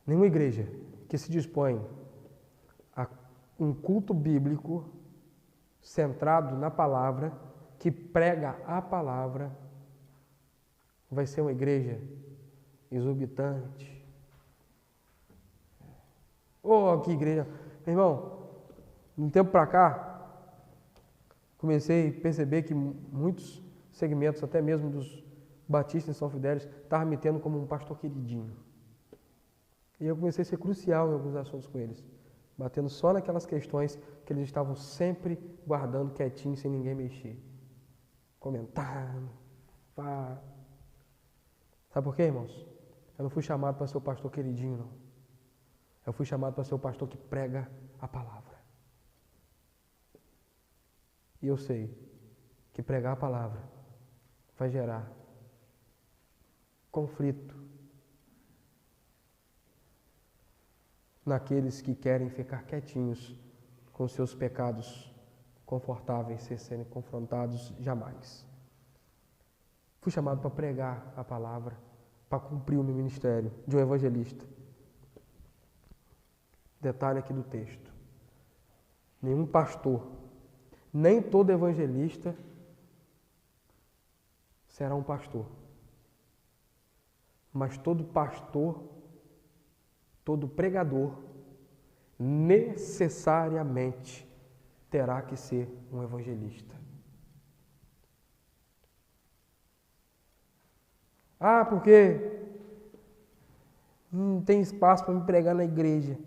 Nenhuma igreja que se dispõe a um culto bíblico centrado na palavra, que prega a palavra, vai ser uma igreja exorbitante. Oh, que igreja! Meu irmão, de um tempo para cá, comecei a perceber que muitos segmentos, até mesmo dos batistas em São Fidélis, estavam me tendo como um pastor queridinho. E eu comecei a ser crucial em alguns assuntos com eles, batendo só naquelas questões que eles estavam sempre guardando quietinho, sem ninguém mexer. Comentando. Pá. Sabe por quê, irmãos? Eu não fui chamado para ser o pastor queridinho, não. Eu fui chamado para ser o pastor que prega a palavra. E eu sei que pregar a palavra vai gerar conflito naqueles que querem ficar quietinhos com seus pecados confortáveis, sem serem confrontados jamais. Fui chamado para pregar a palavra, para cumprir o meu ministério de um evangelista. Detalhe aqui do texto. Nenhum pastor, nem todo evangelista será um pastor. Mas todo pastor, todo pregador, necessariamente terá que ser um evangelista. Ah, porque não tem espaço para me pregar na igreja.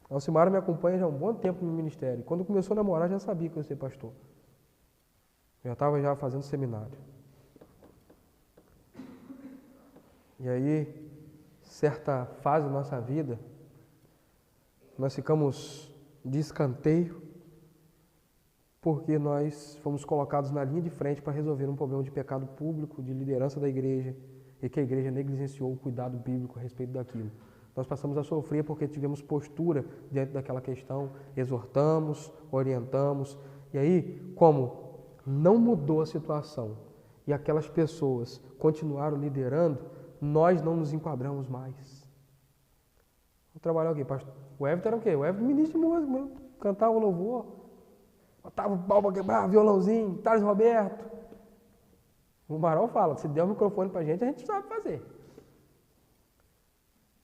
A Alcimara me acompanha já há um bom tempo no ministério. Quando começou a namorar, já sabia que eu ia ser pastor. Já estava fazendo seminário. E aí, certa fase da nossa vida, nós ficamos de escanteio porque nós fomos colocados na linha de frente para resolver um problema de pecado público, de liderança da igreja, e que a igreja negligenciou o cuidado bíblico a respeito daquilo. Nós passamos a sofrer porque tivemos postura diante daquela questão, exortamos, orientamos, e aí, como não mudou a situação e aquelas pessoas continuaram liderando, nós não nos enquadramos mais. Vou trabalhar o quê? O Everton era o quê? O Everton ministro de música, cantava o louvor, botava o pau para quebrar, violãozinho, Thales Roberto. O Marol fala, se der o microfone pra gente, a gente sabe fazer.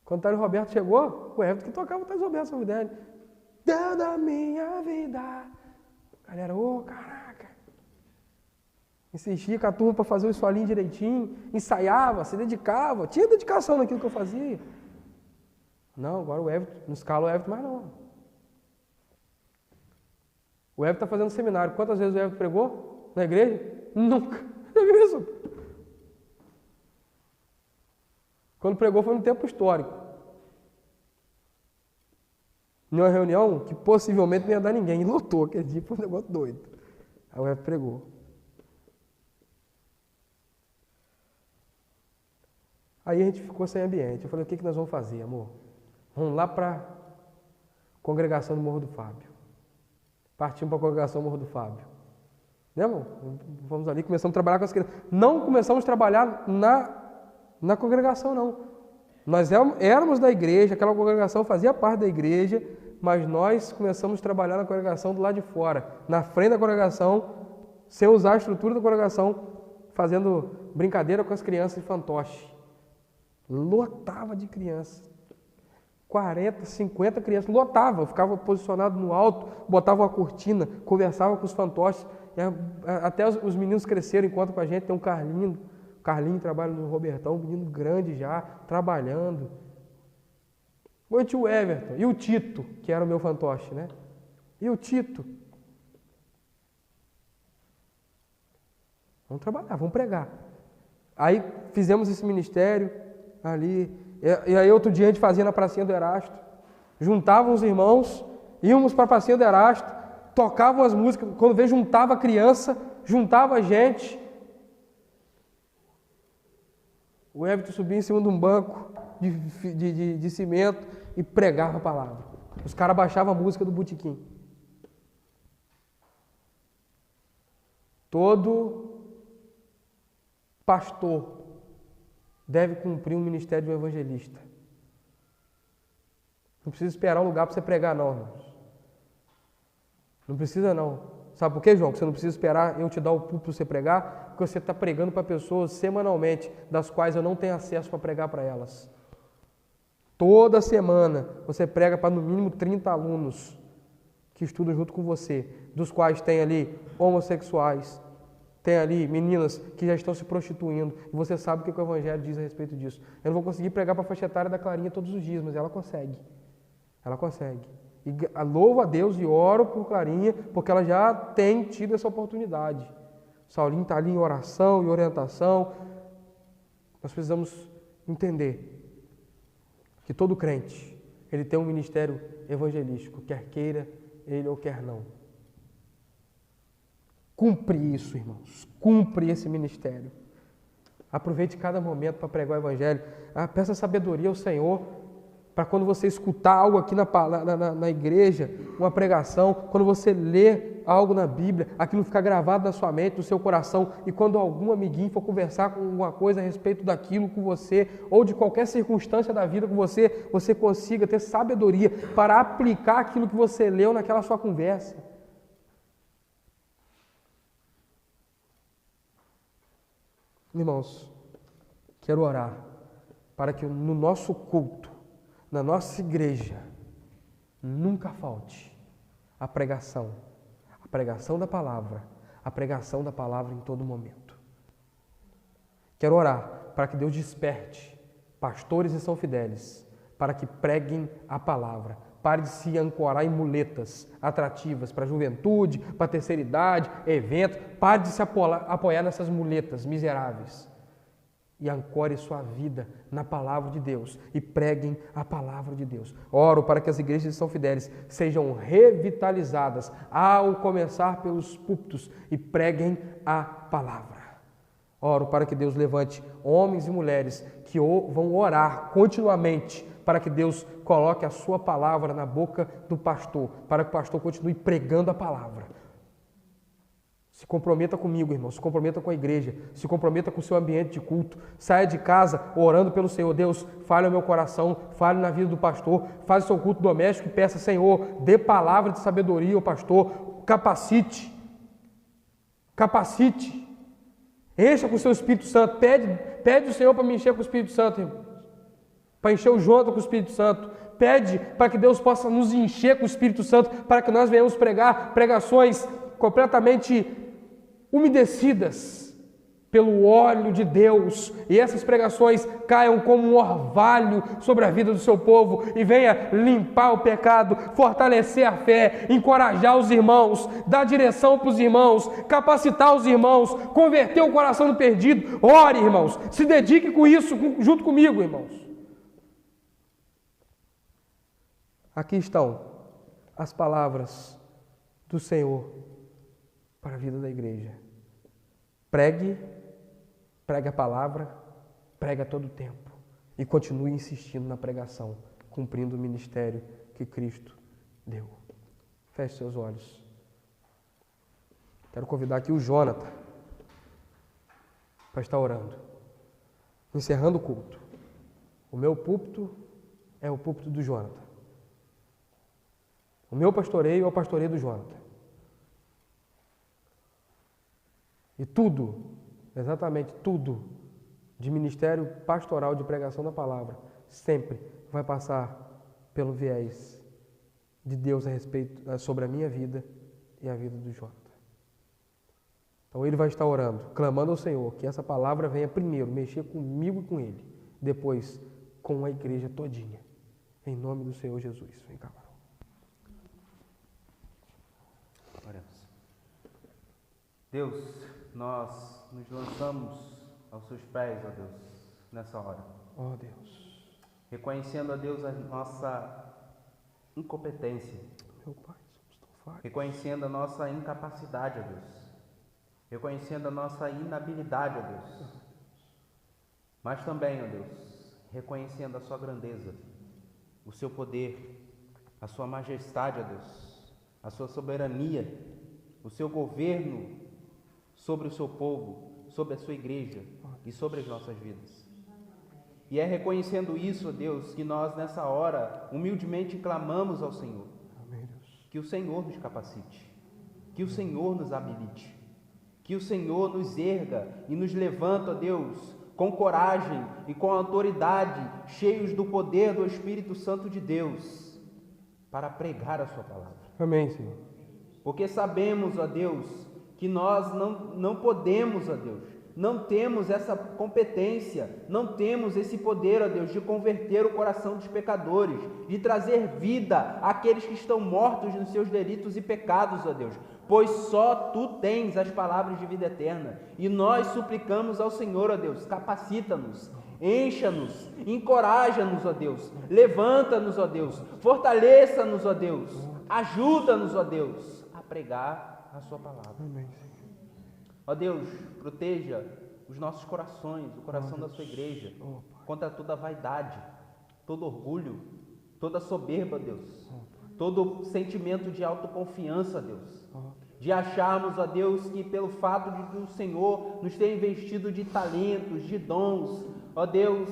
Quando o Thales Roberto chegou, o Everton que tocava o Thales Roberto, São Fidélis. Deus da minha vida. A galera, caraca. Insistia com a turma para fazer o esfolinho direitinho, ensaiava, se dedicava, tinha dedicação naquilo que eu fazia. Não, agora o Everton, não escala o Everton mais não. O Everton está fazendo seminário. Quantas vezes o Everton pregou na igreja? Nunca. Já viu isso? Quando pregou foi no tempo histórico. Em uma reunião que possivelmente não ia dar ninguém. E lotou aquele dia, foi um negócio doido. Aí o Everton pregou. Aí a gente ficou sem ambiente. Eu falei, o que nós vamos fazer, amor? Vamos lá para a congregação do Morro do Fábio. Partimos para a congregação do Morro do Fábio. Né, amor? Vamos ali, começamos a trabalhar com as crianças. Não começamos a trabalhar na congregação, não. Nós éramos da igreja, aquela congregação fazia parte da igreja, mas nós começamos a trabalhar na congregação do lado de fora, na frente da congregação, sem usar a estrutura da congregação, fazendo brincadeira com as crianças de fantoche. Lotava de criança. 40, 50 crianças, lotava. Eu ficava posicionado no alto, botava uma cortina, conversava com os fantoches. Até os meninos cresceram enquanto com a gente. Tem um Carlinho. O Carlinho trabalha no Robertão, um menino grande já, trabalhando. O tio Everton e o Tito, que era o meu fantoche, né? E o Tito. Vamos trabalhar, vamos pregar. Aí fizemos esse ministério ali. E aí outro dia a gente fazia na pracinha do Erasto. Juntavam os irmãos, íamos para a pracinha do Erasto, tocavam as músicas. Quando veio, juntava a criança, juntava a gente. O Everton subia em cima de um banco de cimento e pregava a palavra. Os caras baixavam a música do botequim. Todo pastor deve cumprir um ministério de um evangelista. Não precisa esperar um lugar para você pregar, não, irmãos. Não precisa, não. Sabe por quê, João? Que você não precisa esperar eu te dar o púlpito para você pregar, porque você está pregando para pessoas semanalmente, das quais eu não tenho acesso para pregar para elas. Toda semana você prega para no mínimo 30 alunos que estudam junto com você, dos quais tem ali homossexuais, tem ali meninas que já estão se prostituindo, e você sabe o que o Evangelho diz a respeito disso. Eu não vou conseguir pregar para a faixa etária da Clarinha todos os dias, mas ela consegue. Ela consegue. E louvo a Deus e oro por Clarinha, porque ela já tem tido essa oportunidade. Saulinho está ali em oração e orientação. Nós precisamos entender que todo crente, ele tem um ministério evangelístico, quer queira ele ou quer não. Cumpre isso, irmãos. Cumpre esse ministério. Aproveite cada momento para pregar o Evangelho. Peça sabedoria ao Senhor para quando você escutar algo aqui na igreja, uma pregação, quando você lê algo na Bíblia, aquilo ficar gravado na sua mente, no seu coração, e quando algum amiguinho for conversar com alguma coisa a respeito daquilo com você, ou de qualquer circunstância da vida com você, você consiga ter sabedoria para aplicar aquilo que você leu naquela sua conversa. Irmãos, quero orar para que no nosso culto, na nossa igreja, nunca falte a pregação da palavra, a pregação da palavra em todo momento. Quero orar para que Deus desperte pastores e são fideles, para que preguem a palavra. Pare de se ancorar em muletas atrativas para a juventude, para a terceira idade, eventos. Pare de se apoiar nessas muletas miseráveis. E ancore sua vida na palavra de Deus e preguem a palavra de Deus. Oro para que as igrejas de São Fidélis sejam revitalizadas ao começar pelos púlpitos e preguem a palavra. Oro para que Deus levante homens e mulheres que vão orar continuamente para que Deus coloque a sua palavra na boca do pastor, para que o pastor continue pregando a palavra. Se comprometa comigo, irmão, se comprometa com a igreja, se comprometa com o seu ambiente de culto. Saia de casa orando pelo Senhor. Deus, fale ao meu coração, fale na vida do pastor, faz o seu culto doméstico e peça, Senhor, dê palavra de sabedoria ao pastor, capacite, encha com o seu Espírito Santo, pede o Senhor para me encher com o Espírito Santo, irmão, para encher o Jonathan com o Espírito Santo. Pede para que Deus possa nos encher com o Espírito Santo, para que nós venhamos pregar pregações completamente umedecidas pelo óleo de Deus, e essas pregações caiam como um orvalho sobre a vida do seu povo e venha limpar o pecado, fortalecer a fé, encorajar os irmãos, dar direção para os irmãos, capacitar os irmãos, converter o coração do perdido. Ore, irmãos, se dedique com isso junto comigo, irmãos. Aqui estão as palavras do Senhor para a vida da igreja. Pregue a palavra, pregue a todo tempo e continue insistindo na pregação, cumprindo o ministério que Cristo deu. Feche seus olhos. Quero convidar aqui o Jonathan para estar orando, encerrando o culto. O meu púlpito é o púlpito do Jonathan. O meu pastoreio é o pastoreio do Jonathan. E tudo, exatamente tudo, de ministério pastoral, de pregação da palavra, sempre vai passar pelo viés de Deus a respeito sobre a minha vida e a vida do Jota. Então ele vai estar orando, clamando ao Senhor que essa palavra venha primeiro mexer comigo e com ele, depois com a igreja todinha. Em nome do Senhor Jesus. Vem cá, Marão. Oremos. Deus, nós nos lançamos aos seus pés, ó Deus, nessa hora. Ó Deus. Reconhecendo, ó Deus, a nossa incompetência. Meu Pai, somos tão falhos. Reconhecendo a nossa incapacidade, ó Deus. Reconhecendo a nossa inabilidade, ó Deus. Mas também, ó Deus, reconhecendo a sua grandeza, o seu poder, a sua majestade, ó Deus, a sua soberania, o seu governo sobre o seu povo, sobre a sua igreja e sobre as nossas vidas. E é reconhecendo isso, ó Deus, que nós nessa hora humildemente clamamos ao Senhor. Amém, Deus. Que o Senhor nos capacite, que o Senhor nos habilite, que o Senhor nos erga e nos levanta, ó Deus, com coragem e com autoridade, cheios do poder do Espírito Santo de Deus, para pregar a sua palavra. Amém, Senhor. Porque sabemos, ó Deus, que nós não podemos, ó Deus, não temos essa competência, não temos esse poder, ó Deus, de converter o coração dos pecadores, de trazer vida àqueles que estão mortos nos seus delitos e pecados, ó Deus, pois só Tu tens as palavras de vida eterna, e nós suplicamos ao Senhor, ó Deus, capacita-nos, encha-nos, encoraja-nos, ó Deus, levanta-nos, ó Deus, fortaleça-nos, ó Deus, ajuda-nos, ó Deus, a pregar a Sua palavra. Amém, Senhor. Ó Deus, proteja os nossos corações, o coração da Sua igreja, contra toda vaidade, todo orgulho, toda soberba, Deus, todo sentimento de autoconfiança, Deus, de acharmos, ó Deus, que pelo fato de que o Senhor nos ter investido de talentos, de dons, ó Deus,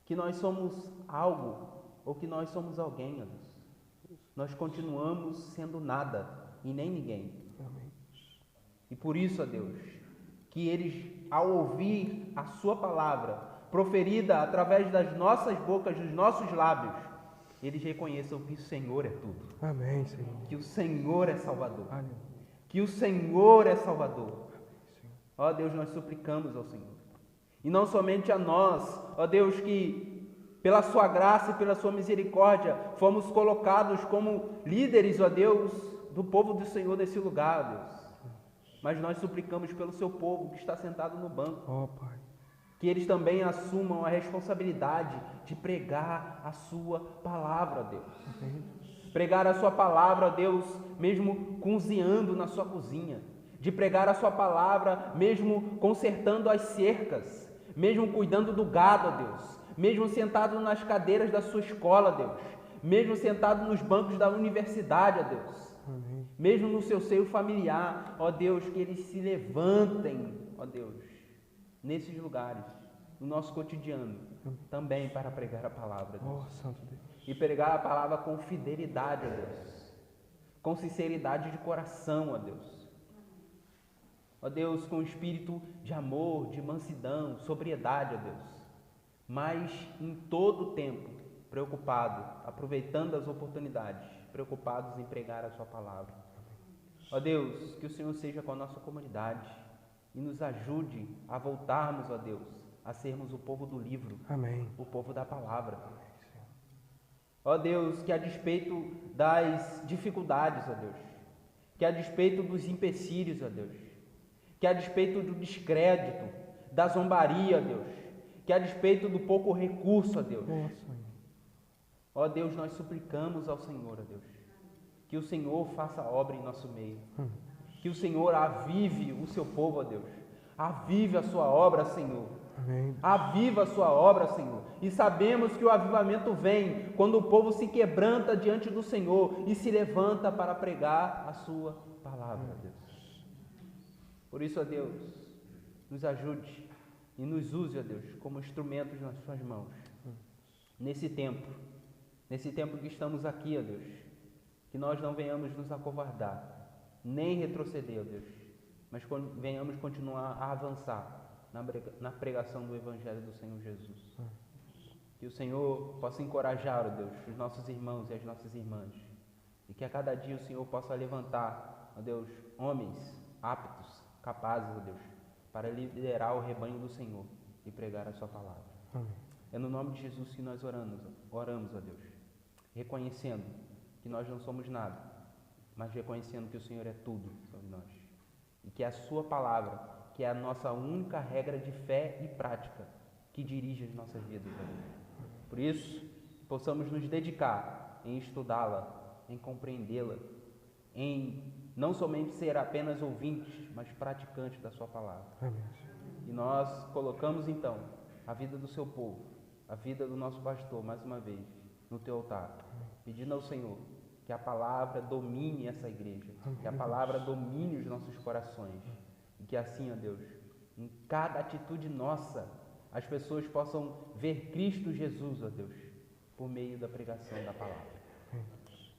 que nós somos algo, ou que nós somos alguém, ó Deus. Nós continuamos sendo nada e nem ninguém. Amém. E por isso, ó Deus, que eles, ao ouvir a Sua palavra, proferida através das nossas bocas, dos nossos lábios, eles reconheçam que o Senhor é tudo. Amém, Senhor. Que o Senhor é Salvador. Aleluia. Que o Senhor é Salvador. Ó Deus, nós suplicamos ao Senhor. E não somente a nós, ó Deus, que pela Sua graça e pela Sua misericórdia fomos colocados como líderes, ó Deus, do povo do Senhor nesse lugar, ó Deus. Mas nós suplicamos pelo Seu povo que está sentado no banco. Ó Pai. Que eles também assumam a responsabilidade de pregar a Sua palavra, ó Deus. Amém. Pregar a Sua palavra, ó Deus, mesmo cozinhando na sua cozinha. De pregar a Sua palavra, mesmo consertando as cercas. Mesmo cuidando do gado, ó Deus. Mesmo sentado nas cadeiras da sua escola, ó Deus. Mesmo sentado nos bancos da universidade, ó Deus. Amém. Mesmo no seu seio familiar, ó Deus, que eles se levantem, ó Deus, nesses lugares, no nosso cotidiano, também para pregar a palavra, Deus. Ó Santo Deus. E pregar a palavra com fidelidade, ó Deus, com sinceridade de coração, ó Deus. Ó Deus, com espírito de amor, de mansidão, sobriedade, ó Deus. Mas em todo o tempo, preocupado, aproveitando as oportunidades, preocupados em pregar a Sua palavra. Ó Deus, que o Senhor seja com a nossa comunidade e nos ajude a voltarmos, ó Deus, a sermos o povo do livro, Amém. o povo da palavra. Ó Deus, que a despeito das dificuldades, ó Deus, que a despeito dos empecilhos, ó Deus, que a despeito do descrédito, da zombaria, ó Deus, que a despeito do pouco recurso, ó Deus, ó Deus, nós suplicamos ao Senhor, ó Deus, que o Senhor faça obra em nosso meio, que o Senhor avive o Seu povo, ó Deus, avive a Sua obra, Senhor. Amém. Aviva a Sua obra, Senhor. E sabemos que o avivamento vem quando o povo se quebranta diante do Senhor e se levanta para pregar a Sua palavra, Deus. Por isso, ó Deus, nos ajude e nos use, ó Deus, como instrumentos nas Suas mãos. Nesse tempo que estamos aqui, ó Deus, que nós não venhamos nos acovardar, nem retroceder, ó Deus, mas venhamos continuar a avançar na pregação do Evangelho do Senhor Jesus. Que o Senhor possa encorajar, ó Deus, os nossos irmãos e as nossas irmãs. E que a cada dia o Senhor possa levantar, ó Deus, homens aptos, capazes, ó Deus, para liderar o rebanho do Senhor e pregar a sua palavra. Amém. É no nome de Jesus que nós oramos, ó Deus, reconhecendo que nós não somos nada, mas reconhecendo que o Senhor é tudo sobre nós. E que é a sua palavra, que é a nossa única regra de fé e prática, que dirige as nossas vidas, ó Deus. Por isso, possamos nos dedicar em estudá-la, em compreendê-la, em não somente ser apenas ouvintes, mas praticantes da sua palavra. Amém. E nós colocamos então a vida do seu povo, a vida do nosso pastor, mais uma vez, no teu altar, pedindo ao Senhor que a palavra domine essa igreja, que a palavra domine os nossos corações, e que assim, ó Deus, em cada atitude nossa, as pessoas possam ver Cristo Jesus, ó Deus, por meio da pregação da palavra.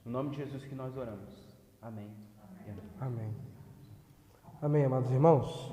No nome de Jesus que nós oramos. Amém. Amém. Amém, amados irmãos.